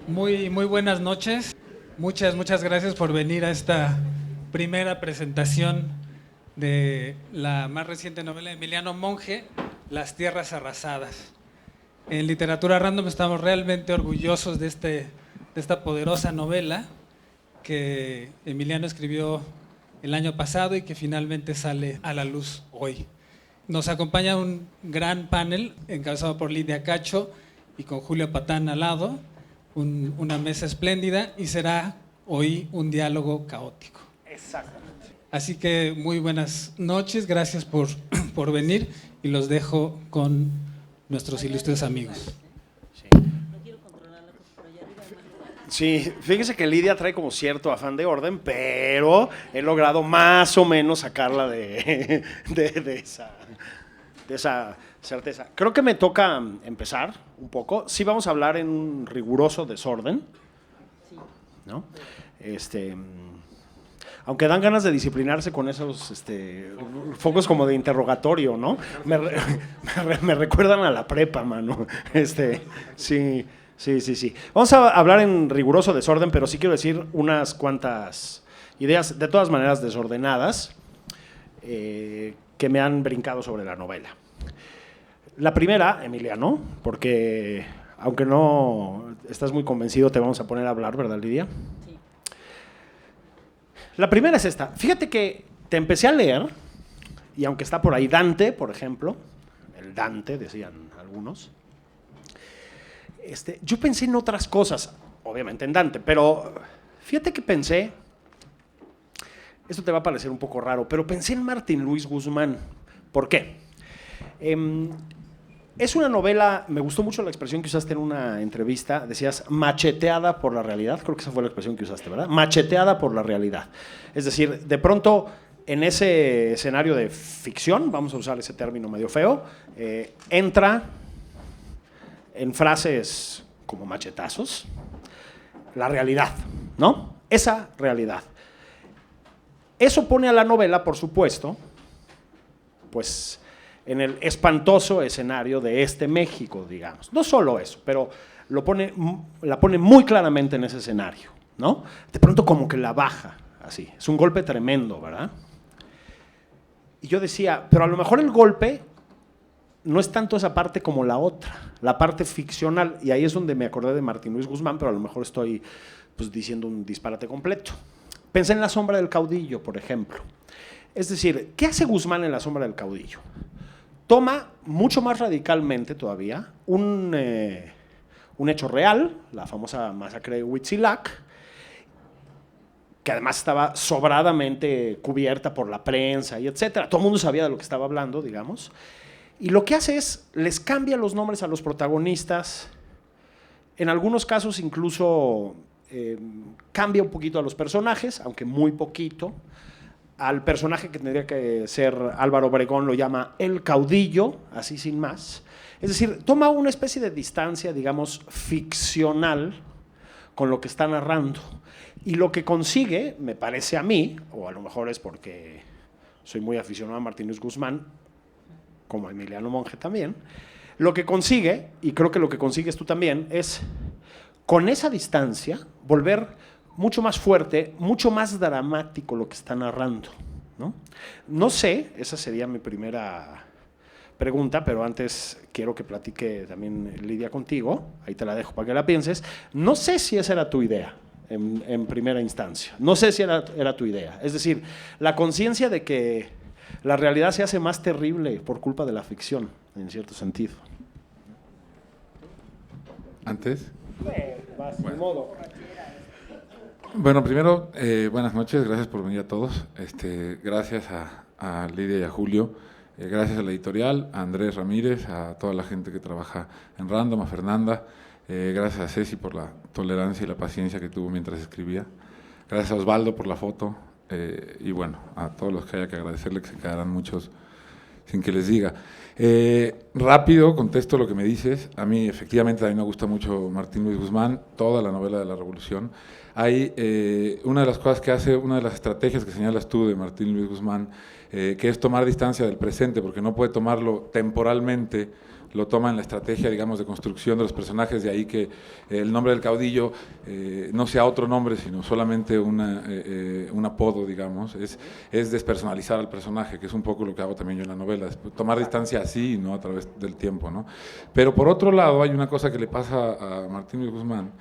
Muy buenas noches. Muchas gracias por venir a esta primera presentación de la más reciente novela de Emiliano Monge, Las Tierras Arrasadas. En Literatura Random estamos realmente orgullosos de esta poderosa novela que Emiliano escribió el año pasado y que finalmente sale a la luz hoy. Nos acompaña un gran panel encabezado por Lidia Cacho y con Julio Patán al lado. Una mesa espléndida y será hoy un diálogo caótico. Exactamente. Así que muy buenas noches, gracias por venir y los dejo con nuestros ilustres amigos. Sí, fíjese que Lidia trae como cierto afán de orden, pero he logrado más o menos sacarla de esa certeza. Creo que me toca empezar un poco. Sí vamos a hablar en un riguroso desorden, ¿no? Aunque dan ganas de disciplinarse con esos focos como de interrogatorio, ¿no? Me recuerdan a la prepa, mano. Sí. Vamos a hablar en riguroso desorden, pero sí quiero decir unas cuantas ideas, de todas maneras desordenadas, que me han brincado sobre la novela. La primera, Emiliano, porque aunque no estás muy convencido, te vamos a poner a hablar, ¿verdad, Lidia? Sí. La primera es esta. Fíjate que te empecé a leer, y aunque está por ahí Dante, por ejemplo, el Dante, decían algunos, yo pensé en otras cosas, obviamente en Dante, pero fíjate que pensé, esto te va a parecer un poco raro, pero pensé en Martín Luis Guzmán. ¿Por qué? Es una novela, me gustó mucho la expresión que usaste en una entrevista, decías macheteada por la realidad, creo que esa fue la expresión que usaste, ¿verdad? Macheteada por la realidad. Es decir, de pronto en ese escenario de ficción, vamos a usar ese término medio feo, entra en frases como machetazos la realidad, ¿no? Esa realidad. Eso pone a la novela, por supuesto, pues en el espantoso escenario de este México, digamos. No solo eso, pero la pone muy claramente en ese escenario, ¿no? De pronto como que la baja, así. Es un golpe tremendo, ¿verdad? Y yo decía, pero a lo mejor el golpe no es tanto esa parte como la otra, la parte ficcional, y ahí es donde me acordé de Martín Luis Guzmán, pero a lo mejor estoy pues, diciendo un disparate completo. Pensé en La Sombra del Caudillo, por ejemplo. Es decir, ¿qué hace Guzmán en La Sombra del Caudillo? Toma mucho más radicalmente todavía un hecho real, la famosa masacre de Huitzilac, que además estaba sobradamente cubierta por la prensa y etcétera. Todo el mundo sabía de lo que estaba hablando, digamos. Y lo que hace es, les cambia los nombres a los protagonistas, en algunos casos incluso cambia un poquito a los personajes, aunque muy poquito. Al personaje que tendría que ser Álvaro Obregón lo llama el caudillo, así sin más. Es decir, toma una especie de distancia, digamos, ficcional con lo que está narrando. Y lo que consigue, me parece a mí, o a lo mejor es porque soy muy aficionado a Martín Luis Guzmán, como a Emiliano Monge también, lo que consigue, y creo que lo que consigues tú también, es con esa distancia volver mucho más fuerte, mucho más dramático lo que está narrando, ¿no? No sé, esa sería mi primera pregunta, pero antes quiero que platique también Lidia contigo, ahí te la dejo para que la pienses. No sé si esa era tu idea en primera instancia, no sé si era tu idea, es decir, la conciencia de que la realidad se hace más terrible por culpa de la ficción, en cierto sentido. ¿Antes? Vas, de modo. Bueno, primero, buenas noches, gracias por venir a todos. Gracias a Lidia y a Julio, gracias a la editorial, a Andrés Ramírez, a toda la gente que trabaja en Random, a Fernanda, gracias a Ceci por la tolerancia y la paciencia que tuvo mientras escribía, gracias a Osvaldo por la foto, y bueno, a todos los que haya que agradecerle, que se quedarán muchos sin que les diga. Rápido, contesto lo que me dices. A mí, efectivamente, a mí me gusta mucho Martín Luis Guzmán, toda la novela de la Revolución. Hay una de las cosas que hace, una de las estrategias que señalas tú de Martín Luis Guzmán, que es tomar distancia del presente, porque no puede tomarlo temporalmente lo toma en la estrategia, digamos, de construcción de los personajes, de ahí que el nombre del caudillo no sea otro nombre, sino solamente un apodo, digamos, es despersonalizar al personaje, que es un poco lo que hago también yo en la novela, es tomar distancia así y no a través del tiempo, ¿no? Pero por otro lado, hay una cosa que le pasa a Martín Luis Guzmán,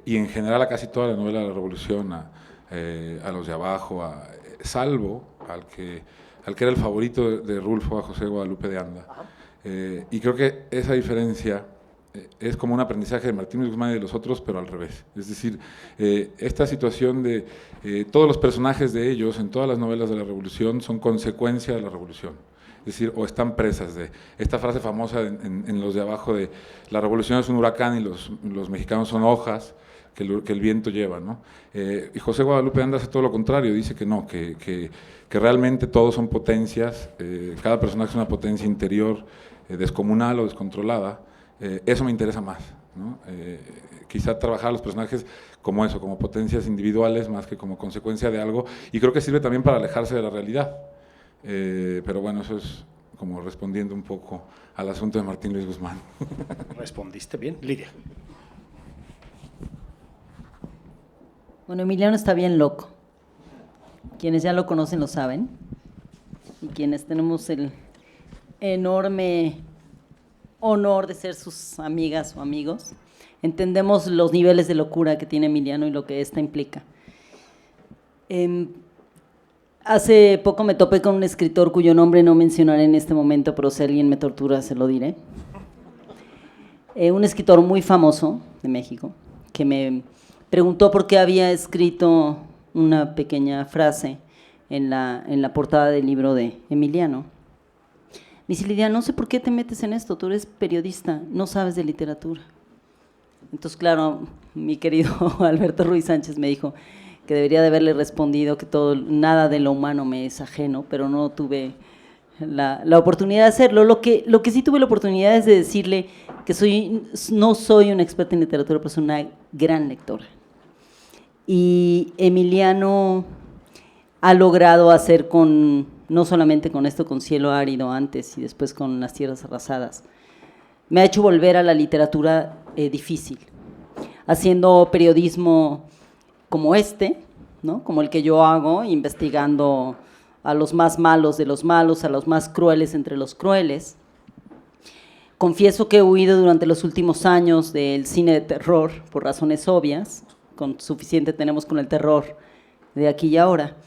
y en general a casi toda la novela de la Revolución, a los de abajo, salvo al que era el favorito de Rulfo, a José Guadalupe de Anda. Y creo que esa diferencia es como un aprendizaje de Martín Luis Guzmán y de los otros, pero al revés. Es decir, esta situación de todos los personajes de ellos en todas las novelas de la Revolución son consecuencia de la Revolución. Es decir, o están presas de esta frase famosa en los de abajo de la Revolución es un huracán y los mexicanos son hojas que el viento lleva, ¿no? Y José Guadalupe Anda hace todo lo contrario, dice que no, que realmente todos son potencias, cada personaje es una potencia interior descomunal o descontrolada. Eso me interesa más, ¿no? Quizá trabajar los personajes como eso, como potencias individuales más que como consecuencia de algo, y creo que sirve también para alejarse de la realidad. Pero bueno, eso es como respondiendo un poco al asunto de Martín Luis Guzmán. Respondiste bien, Lidia. Bueno, Emiliano está bien loco. Quienes ya lo conocen lo saben. Y quienes tenemos el enorme honor de ser sus amigas o amigos, entendemos los niveles de locura que tiene Emiliano y lo que esta implica. Hace poco me topé con un escritor cuyo nombre no mencionaré en este momento, pero si alguien me tortura se lo diré. Un escritor muy famoso de México que me preguntó por qué había escrito una pequeña frase en la portada del libro de Emiliano. Me dice: Lidia, no sé por qué te metes en esto, tú eres periodista, no sabes de literatura. Entonces, claro, mi querido Alberto Ruiz Sánchez me dijo que debería de haberle respondido que nada de lo humano me es ajeno, pero no tuve la oportunidad de hacerlo. Lo que sí tuve la oportunidad es de decirle que no soy una experta en literatura, pero soy una gran lectora. Y Emiliano ha logrado hacer no solamente con esto, con Cielo Árido antes y después con Las Tierras Arrasadas, me ha hecho volver a la literatura difícil, haciendo periodismo como ¿no? Como el que yo hago, investigando a los más malos de los malos, a los más crueles entre los crueles. Confieso que he huido durante los últimos años del cine de terror, por razones obvias, con suficiente tenemos con el terror de aquí y ahora.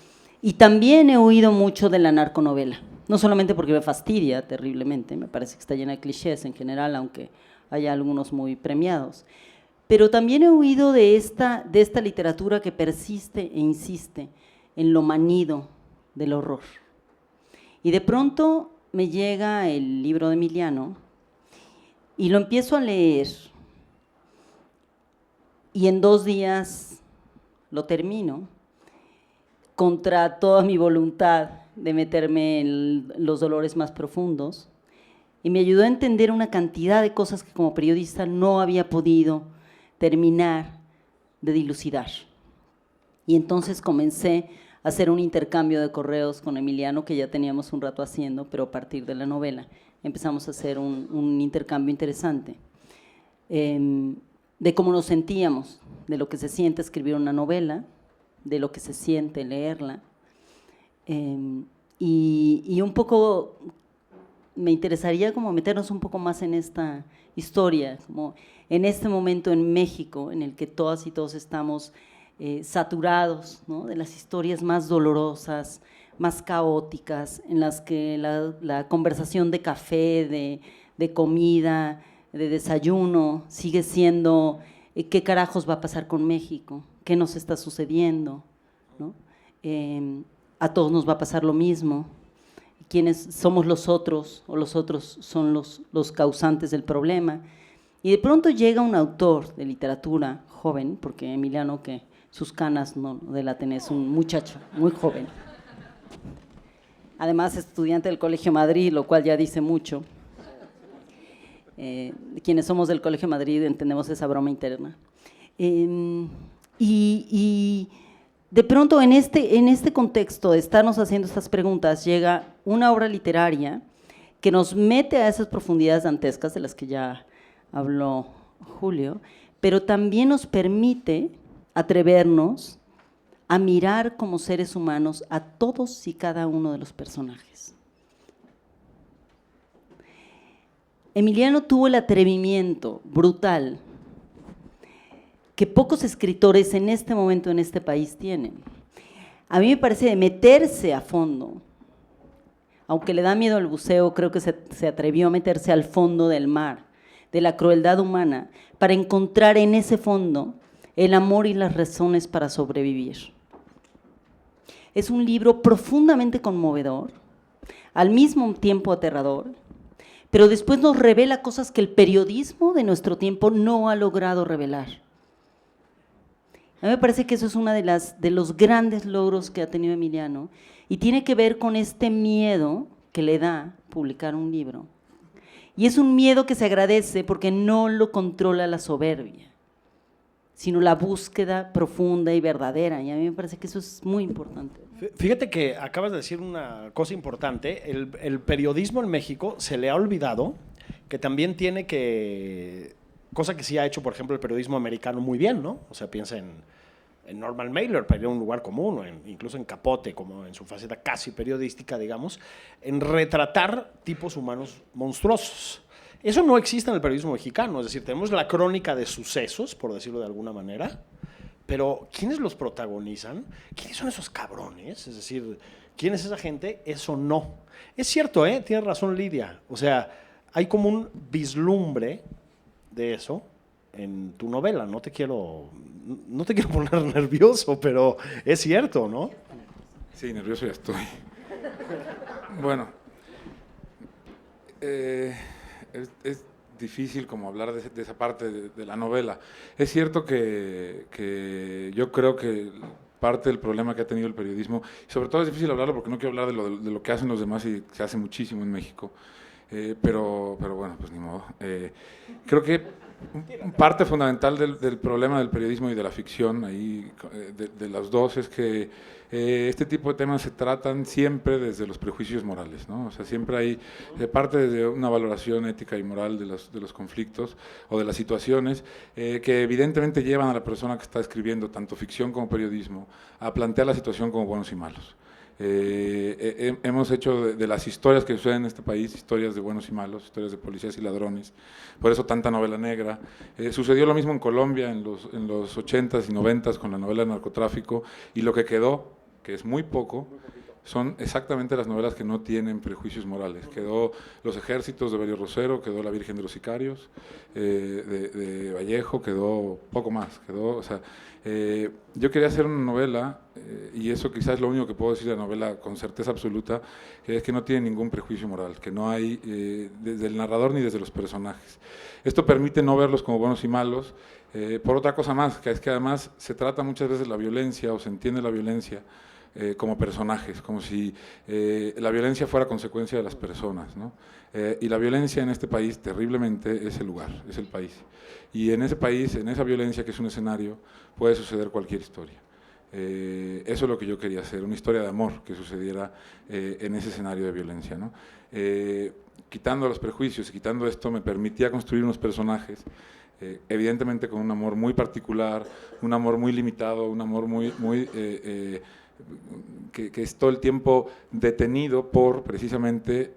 Y también he huido mucho de la narconovela, no solamente porque me fastidia terriblemente, me parece que está llena de clichés en general, aunque haya algunos muy premiados, pero también he huido de esta literatura que persiste e insiste en lo manido del horror. Y de pronto me llega el libro de Emiliano y lo empiezo a leer, y en 2 días lo termino, contra toda mi voluntad de meterme en los dolores más profundos, y me ayudó a entender una cantidad de cosas que como periodista no había podido terminar de dilucidar. Y entonces comencé a hacer un intercambio de correos con Emiliano, que ya teníamos un rato haciendo, pero a partir de la novela empezamos a hacer un intercambio interesante de cómo nos sentíamos, de lo que se siente escribir una novela, de lo que se siente leerla, y un poco me interesaría como meternos un poco más en esta historia, como en este momento en México en el que todas y todos estamos saturados, ¿no? De las historias más dolorosas, más caóticas, en las que la conversación de café, de comida, de desayuno sigue siendo ¿qué carajos va a pasar con México? ¿Qué nos está sucediendo? ¿No? A todos nos va a pasar lo mismo. ¿Quiénes somos los otros? O los otros son los causantes del problema. Y de pronto llega un autor de literatura joven, porque Emiliano, que sus canas no delatan, es un muchacho muy joven. Además, estudiante del Colegio Madrid, lo cual ya dice mucho. Quienes somos del Colegio Madrid entendemos esa broma interna. Y de pronto en este contexto de estarnos haciendo estas preguntas llega una obra literaria que nos mete a esas profundidades dantescas de las que ya habló Julio, pero también nos permite atrevernos a mirar como seres humanos a todos y cada uno de los personajes. Emiliano tuvo el atrevimiento brutal que pocos escritores en este momento en este país tienen. A mí me parece de meterse a fondo. Aunque le da miedo al buceo, creo que se atrevió a meterse al fondo del mar, de la crueldad humana, para encontrar en ese fondo el amor y las razones para sobrevivir. Es un libro profundamente conmovedor, al mismo tiempo aterrador, pero después nos revela cosas que el periodismo de nuestro tiempo no ha logrado revelar. A mí me parece que eso es uno de los grandes logros que ha tenido Emiliano y tiene que ver con este miedo que le da publicar un libro. Y es un miedo que se agradece porque no lo controla la soberbia, sino la búsqueda profunda y verdadera. Y a mí me parece que eso es muy importante. Fíjate que acabas de decir una cosa importante. El periodismo en México se le ha olvidado que también tiene que… Cosa que sí ha hecho, por ejemplo, el periodismo americano muy bien, ¿no? O sea, piensa en Norman Mailer, para ir a un lugar común, o incluso en Capote, como en su faceta casi periodística, digamos, en retratar tipos humanos monstruosos. Eso no existe en el periodismo mexicano, es decir, tenemos la crónica de sucesos, por decirlo de alguna manera, pero ¿quiénes los protagonizan? ¿Quiénes son esos cabrones? Es decir, ¿quién es esa gente? Eso no. Es cierto, tiene razón Lidia, o sea, hay como un vislumbre de eso en tu novela. No te quiero poner nervioso, pero es cierto, ¿no? Sí, nervioso ya estoy. Bueno, es difícil como hablar de esa parte de la novela. Es cierto que yo creo que parte del problema que ha tenido el periodismo, y sobre todo es difícil hablarlo porque no quiero hablar de lo que hacen los demás y se hace muchísimo en México, pero bueno, pues ni modo. Creo que parte fundamental del problema del periodismo y de la ficción, ahí, de las dos, es que este tipo de temas se tratan siempre desde los prejuicios morales, ¿no? O sea, siempre hay parte desde una valoración ética y moral de los conflictos o de las situaciones que evidentemente llevan a la persona que está escribiendo tanto ficción como periodismo a plantear la situación como buenos y malos. Hemos hecho de las historias que suceden en este país, historias de buenos y malos, historias de policías y ladrones, por eso tanta novela negra. Sucedió lo mismo en Colombia en los 80s y 90s con la novela de narcotráfico, y lo que quedó, que es muy poco, son exactamente las novelas que no tienen prejuicios morales. Quedó Los Ejércitos de Belio Rosero, quedó La Virgen de los Sicarios de Vallejo, quedó poco más. Quedó, o sea, yo quería hacer una novela, y eso quizás es lo único que puedo decir de la novela con certeza absoluta, que es que no tiene ningún prejuicio moral, que no hay desde el narrador ni desde los personajes. Esto permite no verlos como buenos y malos, por otra cosa más, que es que además se trata muchas veces la violencia, o se entiende la violencia, como personajes, como si la violencia fuera consecuencia de las personas, ¿no? Y la violencia en este país, terriblemente, es el lugar, es el país. Y en ese país, en esa violencia que es un escenario, puede suceder cualquier historia. Eso es lo que yo quería hacer, una historia de amor que sucediera en ese escenario de violencia, ¿no? Quitando los prejuicios y quitando esto, me permitía construir unos personajes, evidentemente con un amor muy particular, un amor muy limitado, un amor que es todo el tiempo detenido por precisamente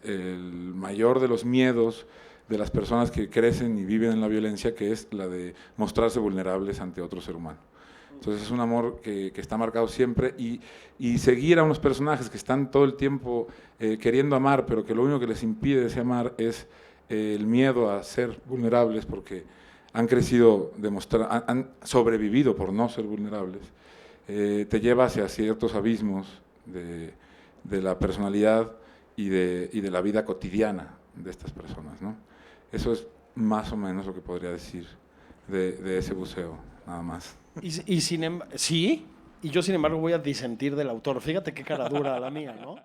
el mayor de los miedos de las personas que crecen y viven en la violencia, que es la de mostrarse vulnerables ante otro ser humano. Entonces es un amor que está marcado siempre, y seguir a unos personajes que están todo el tiempo queriendo amar, pero que lo único que les impide ese amar es el miedo a ser vulnerables, porque han crecido, han sobrevivido por no ser vulnerables. Te lleva hacia ciertos abismos de la personalidad y de la vida cotidiana de estas personas, ¿no? Eso es más o menos lo que podría decir de ese buceo, nada más. Sí, y yo sin embargo voy a disentir del autor. Fíjate qué cara dura la mía, ¿no?